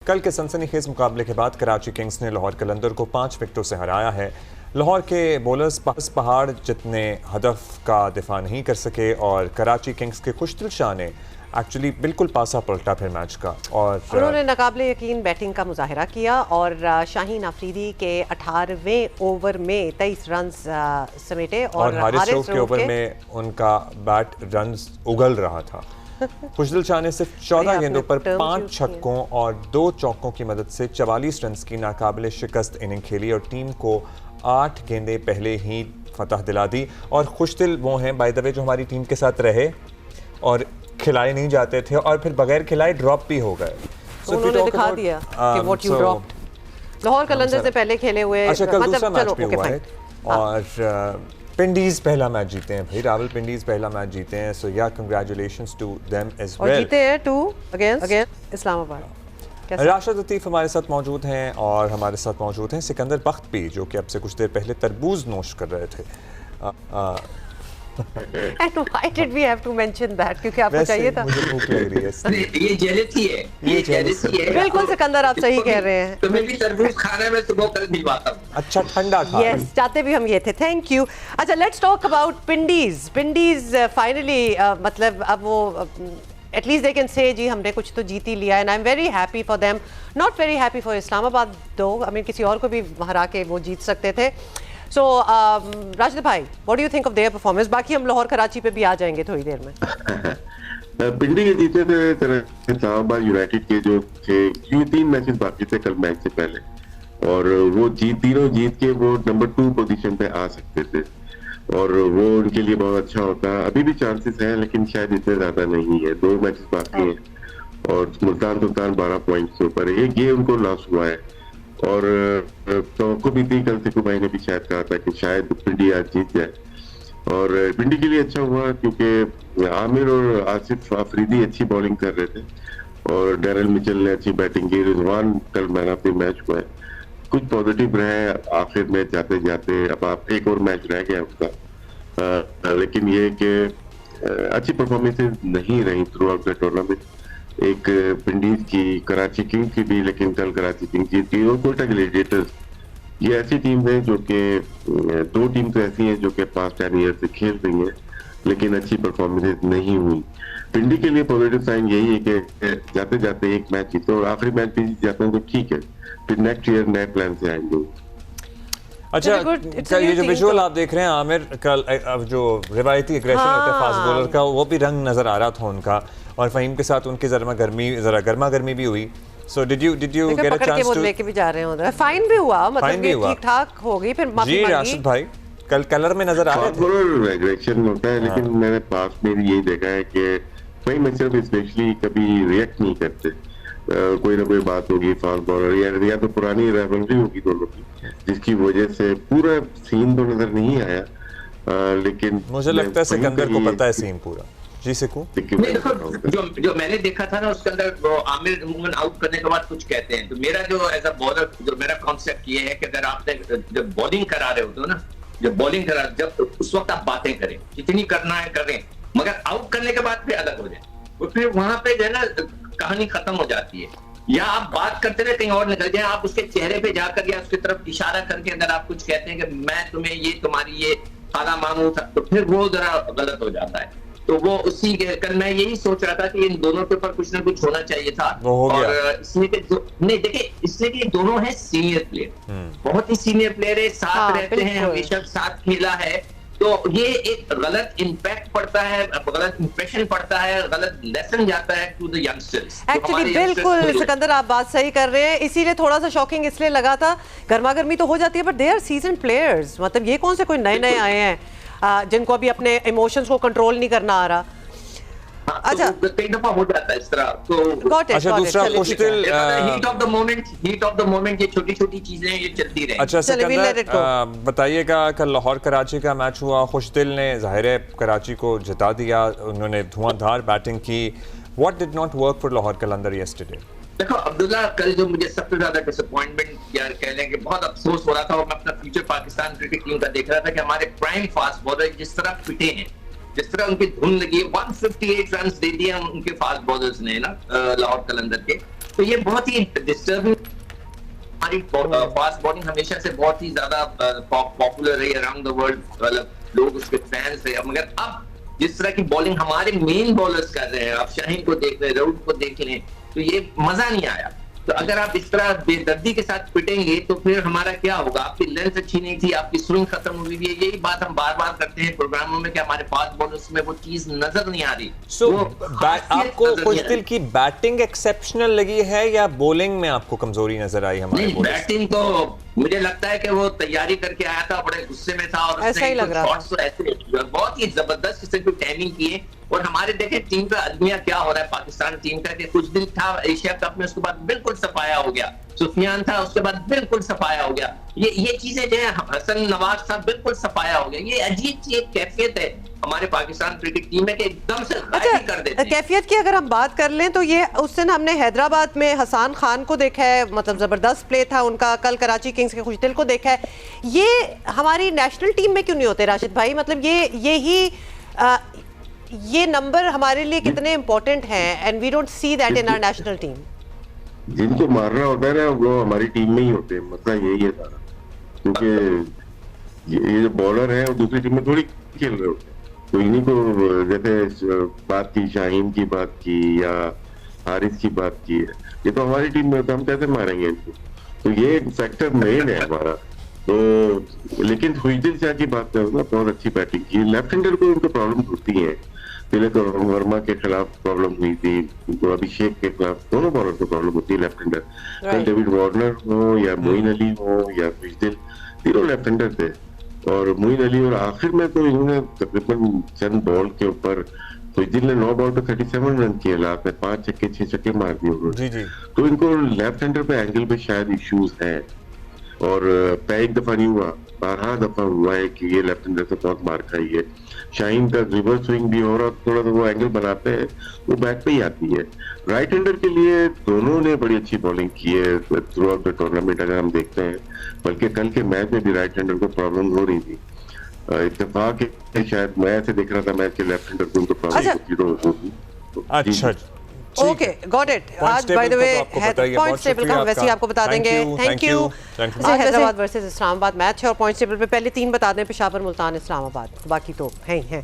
कल के सनसनीखेज मुकाबले के बाद कराची किंग्स ने लाहौर कलंदर को 5 विकेटों से हराया है। लाहौर के बॉलर्स पहाड़ जितने हदफ का दिफा नहीं कर सके और कराची किंग्स के खुशदिल शाह ने एक्चुअली बिल्कुल पासा पलटा फिर मैच का और उन्होंने नाकाबिले यकीन बैटिंग का मुजाहिरा किया और शाहीन अफरीदी के 18वें ओवर में 23 रन समेटे और हारिस रऊफ के ओवर में उनका बैट रन उगल रहा था। खुशदिल शाह ने सिर्फ 14 गेंदों पर 5 छक्कों और 2 चौकों की मदद से 44 रन की नाकाबिले शिकस्त इनिंग खेली और टीम को 8 गेंदें पहले ही फतह दिला दी। और खुशदिल वो हैं बाय द वे जो हमारी टीम के साथ रहे और खिलाए नहीं जाते थे और फिर बगैर खिलाए ड्रॉप भी हो गए। तो उन्होंने दिखा दिया कि व्हाट यू ड्रॉप्ड। लाहौर कलंदर से पहले खेले हुए कल दूसरा मैच भी हुआ है और पिंडीज पहला मैच जीते हैं भाई, रावलपिंडीज पहला मैच जीते हैं। सो या congratulations to them as well. और जीते हैं 2 अगेंस्ट इस्लामाबाद। राशिद लतीफ़ हमारे साथ मौजूद हैं और हमारे साथ मौजूद हैं सिकंदर बख्त भी, जो कि अब से कुछ देर पहले तरबूज नोश कर रहे थे। And why did we have to mention that? क्योंकि आपको चाहिए था। मुझे भूख लग रही है। ये जेलसी है, ये जेलसी है। बिल्कुल सिकंदर आप सही कह रहे हैं। तुम्हें भी तरबूज खाना है, मैं सुबह कल भिजवाता हूँ। अच्छा ठंडा खा। Yes, चाहते भी हम ये थे। Thank you। अच्छा, let's talk about पिंडीज। पिंडीज finally मतलब अब वो at least they can say जी हमने कुछ तो जीत ही लिया है and I'm very happy for them, not very happy for Islamabad though। I mean किसी और को भी हरा के वो जीत सकते थे। So राशिद भाई, what do you think of their performance? बाकी हम लाहौर कराची पे भी आ जाएंगे थोड़ी देर में। पिंडी के जीते थे इस्लामाबाद यूनाइटेड के जो थे, ये 3 मैचेस बाकी थे कल मैच से पहले और वो तीनों जीत के वो नंबर 2 पोजीशन पे आ सकते थे और वो उनके लिए बहुत अच्छा होता है। अभी भी चांसेस हैं लेकिन शायद इतने ज्यादा नहीं है। 2 मैचेस बाकी हैं और मुल्तान सुल्तान 12 पॉइंट से ऊपर है। ये उनको लॉस हुआ है और तो भी थी, कल सिकू भाई ने भी शायद कहा था कि शायद पिंडी आज जीत जाए और पिंडी के लिए अच्छा हुआ क्योंकि आमिर और आसिफ अफरीदी अच्छी बॉलिंग कर रहे थे और डेरल मिचेल ने अच्छी बैटिंग की। रिजवान कल मैन ऑफ द मैच हुआ है। कुछ पॉजिटिव रहे आखिर में जाते जाते। अब आप एक और मैच रह गया उसका, लेकिन ये कि अच्छी परफॉर्मेंसेज नहीं रही थ्रू आउट द टूर्नामेंट। एक पिंडीज की, कराची किंग्स की भी, लेकिन कल कराची किंग्स जीत गई और कोयटा ग्लैडिएटर्स, ये ऐसी टीम है जो कि 2 टीम तो ऐसी हैं जो कि पास्ट 10 ईयर से खेल रही हैं लेकिन अच्छी परफॉर्मेंस नहीं हुई। पिंडी के लिए पॉजिटिव साइन यही है कि जाते जाते एक मैच जीतो और आखिरी मैच भी जीत जाते हैं तो ठीक है, फिर नेक्स्ट ईयर नए प्लान से आएंगे। अच्छा, ये जो विजुअल आप देख रहे हैं आमिर, कल अब जो रिवायती एग्रेशन होता है फास्ट बॉलर का, वो भी रंग नजर आ रहा था उनका और फहीम के साथ उनकी जरा गर्मा गर्मी भी हुई। So did you get a chance to लेके भी जा रहे हैं उधर? फाइन भी हुआ, मतलब ठीक ठाक हो गई, फिर माफी मांगी। जी राशिद भाई, कल कलर में नजर आ रहे थे। बॉलर एग्रेशन होता है लेकिन मैंने पास में यही देखा है कि फहीम अशरफ स्पेशली कभी रिएक्ट नहीं करते। कोई ना कोई बात होगी फास्ट बॉलर या तो पुरानी राइवलरी होगी दोनों की, जिसकी वजह से पूरा सीन तो नजर नहीं आया, लेकिन मुझे लगता है सिकंदर को पता है सीन पूरा। जी सिकू, जो मैंने देखा था ना उसके अंदर वो आमिर अमूमन आउट करने के बाद कुछ कहते हैं, तो मेरा जो एज अ बॉलर जो मेरा कॉन्सेप्ट ये है कि अगर आपने जब बॉलिंग करा रहे होते हो ना, जब उस वक्त आप बातें करें, जितनी करना है करें, मगर आउट करने के बाद फिर अलग हो जाए, और फिर वहां पे जो है ना कहानी खत्म हो जाती है। या आप बात करते रहे कहीं और निकल जाए, आप उसके चेहरे पे जाकर या उसकी तरफ इशारा करके अगर आप कुछ कहते हैं कि मैं तुम्हें ये तुम्हारी ये खाना मांगू था, तो फिर वो जरा गलत हो जाता है। तो वो उसी कल मैं यही सोच रहा था कि इन दोनों के ऊपर कुछ ना कुछ होना चाहिए था और इसलिए देखिए इसलिए कि दोनों हैं सीनियर प्लेयर, बहुत ही सीनियर प्लेयर है, साथ रहते हैं, हमेशा साथ खेला है, तो ये एक गलत इम्पैक्ट पड़ता है, गलत इंप्रेशन पड़ता है, गलत लेसन जाता है टू द यंगस्टर्स। एक्चुअली बिल्कुल सिकंदर आप बात सही कर रहे हैं, इसीलिए थोड़ा सा शॉकिंग इसलिए लगा था। गर्मा गर्मी तो हो जाती है but they are season players, मतलब ये कौन से कोई नए आए हैं जिनको अभी अपने इमोशंस को कंट्रोल नहीं करना आ रहा। अच्छा, कई दफा हो जाता है इस तरह। तो अच्छा, दूसरा खुशदिल हीट ऑफ द मोमेंट ये छोटी-छोटी चीजें ये चलती रही। अच्छा सिकंदर बताइएगा, कल लाहौर कराची का मैच हुआ, खुशदिल ने जाहिर है कराची को जिता दिया, उन्होंने धुआंधार बैटिंग की। What did not work for Lahore Qalandar yesterday? देखो अब्दुल्ला, कल जो मुझे सबसे ज्यादा डिसअपॉइंटमेंट यार कह लें कि बहुत अफसोस हो रहा था, और मैं अपना फ्यूचर पाकिस्तान क्रिकेट टीम का देख रहा था कि हमारे प्राइम फास्ट बॉलर जिस तरह पिटे हैं, जिस तरह उनकी धुन लगी, 158 रन दे दिए उनके फास्ट बॉलर्स ने ना लाहौर कलंदर के, तो ये बहुत ही डिस्टर्बिंग। हमारी फास्ट बॉलिंग हमेशा से बहुत ही ज्यादा पॉपुलर रही अराउंड द वर्ल्ड, मतलब लोग उसके फैंस रहे, मगर अब जिस तरह की बॉलिंग हमारे मेन बॉलर्स कर रहे हैं, आप शाहीन को देख लें, राउत को देख लें, तो ये मजा नहीं आया। तो अगर आप इस तरह बेदर्दी के साथ पिटेंगे तो फिर हमारा क्या होगा? आपकी लेंथ अच्छी नहीं थी, आपकी स्विंग खत्म हुई है। यही बात हम बार बार करते हैं प्रोग्रामों में कि हमारे फास्ट बॉलर्स में वो चीज नजर नहीं आ रही। सो वो आपको नजर नहीं आ खुशदिल रही। की बैटिंग एक्सेप्शनल लगी है या बॉलिंग में आपको कमजोरी नजर आई हमारे नहीं, bowlers? बैटिंग तो मुझे लगता है कि वो तैयारी करके आया था, बड़े गुस्से में था और ऐसा ही लग रहा था। शॉट्स तो ऐसे बहुत ही जबरदस्त किस्म की टाइमिंग की है। और हमारे देखें टीम का अलमिया क्या हो रहा है पाकिस्तान टीम का, कि कुछ दिन था एशिया कप में, उसके बाद बिल्कुल सफाया हो गया। सुफियान था, उसके बाद बिल्कुल सफाया हो गया। ये चीजें जो है, हसन नवाज था, बिल्कुल सफाया हो गया। ये अजीब सी एक कैफियत है हमारे पाकिस्तान क्रिकेट टीम में कि एकदम से गायब ही कर देते हैं। कैफियत की अगर हम बात कर लें तो ये उस दिन हमने हैदराबाद में हसन खान को देखा है, मतलब ज़बरदस्त प्ले था उनका। कल कराची किंग्स के खुशदिल को देखा है। ये हमारी नेशनल टीम में क्यों नहीं होते राशिद भाई? मतलब ये नंबर हमारे लिए कितने इंपॉर्टेंट हैं and we don't see that in our national team. जिनको मारना होता है ना वो हमारी टीम में ही होते हैं, मसला यही है सारा। क्योंकि ये जो बॉलर है वो दूसरी टीम में थोड़ी खेल रहे होते हैं। तो इन्हीं को जैसे बात की, शाहीन की बात की या हारिस की बात की है, ये तो हमारी टीम में होता है, हम कैसे मारेंगे इनको? तो ये फैक्टर मेन है हमारा। तो लेकिन खुशदिल शाह की बात करूँ ना, बहुत अच्छी बैटिंग की। लेफ्ट हैंडर को उनको प्रॉब्लम होती है। तिलक और वर्मा के खिलाफ प्रॉब्लम हुई थी, उनको अभिषेक के खिलाफ, दोनों बॉलर को प्रॉब्लम होती है लेफ्ट हैंडर। कल डेविड वार्नर हो या मोइन अली हो या खुशदिल, तीनों लेफ्ट हैंडर थे। और मोइन अली और आखिर में तो इन्होंने तकरीबन चंद बॉल के ऊपर, खुशदिल ने 9 बॉल पे 37 रन किए, लास्ट में 5 छक्के 6 छक्के मार दिए उन्होंने। जी जी। तो इनको लेफ्ट हैंडर पे एंगल पे शायद इश्यूज हैं। और एक दफा नहीं हुआ, 12 दफा हुआ है कि ये लेफ्ट हैंडर से बहुत मार खाई है। शाहीन का रिवर्स स्विंग भी हो रहा, थोड़ा सा वो एंगल बनाते हैं, वो बैक पे ही आती है। राइट हैंडर के लिए दोनों ने बड़ी अच्छी बॉलिंग की है थ्रू आउट द टूर्नामेंट, अगर हम देखते हैं। बल्कि कल के मैच में भी राइट हैंडर को प्रॉब्लम हो रही थी। इत्तेफाक है, शायद मैं ऐसे देख रहा था मैच के लेफ्ट हैंडर को उनको प्रॉब्लम होती। अच्छा, ओके, गॉट इट। आज by the way points table का हम वैसे ही आपको बता देंगे। Thank you. आज हैदराबाद वर्सेस इस्लामाबाद मैच है और पॉइंट्स टेबल पे पहले 3 बता दें, पेशावर, मुल्तान, इस्लामाबाद, बाकी तो हैं ही हैं।